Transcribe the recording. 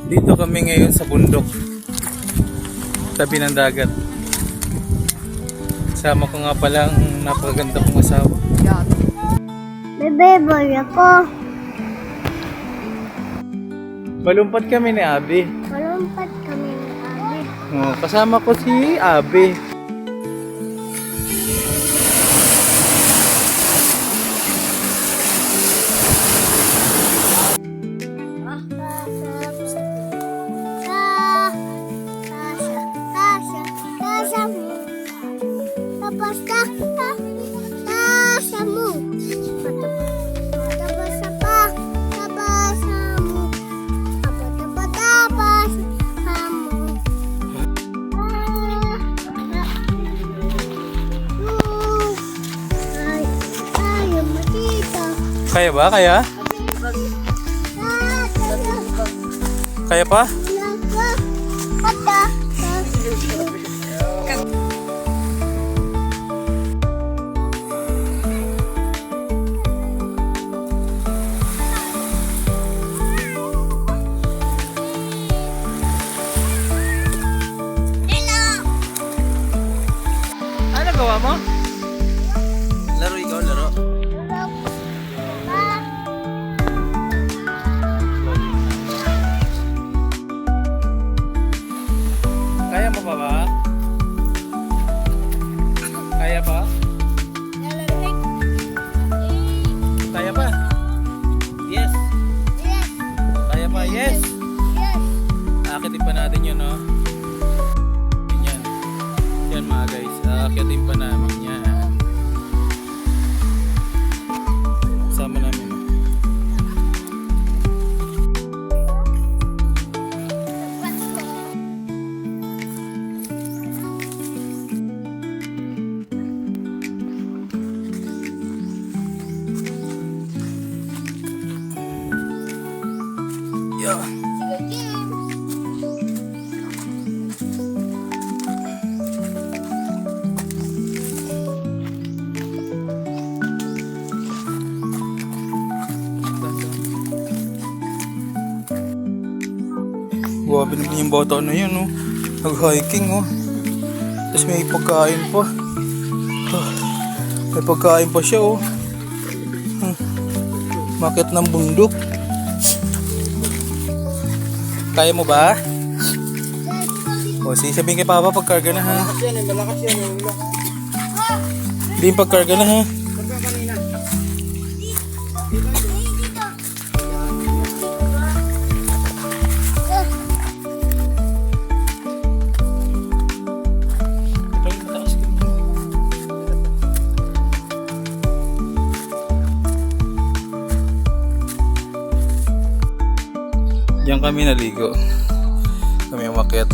Dito kami ngayon sa bundok, tabi ng dagat. Kasama ko nga pala ang napakaganda kong asawa. Bebe, boy ako. Malumpat kami ni Abi. Malumpat kami ni Abi. Oh, kasama ko si Abi. Kaya ba? Kaya? Kaya pa? Ano gawa mo? Laro ikaw, laro. Kaya mo pa ba? Kaya pa? Kaya pa? Yes. Kaya pa? Yes. Aakitin pa natin yun, no? Yan. Yan mga guys. Aakitin pa namin yan. Sama namin. Yeah. Grabe naman yung bata na yun, oh. Nag-hiking, oh. Tapos may pagkain pa. May pagkain pa siya, oh. Makit ng bundok. Kaya mo ba? O, sabihin kay Papa pagkarga na, ha? Malakas yan, Hindi yung pagkarga na, ha? Diyan kami naligo. Kami umakyat.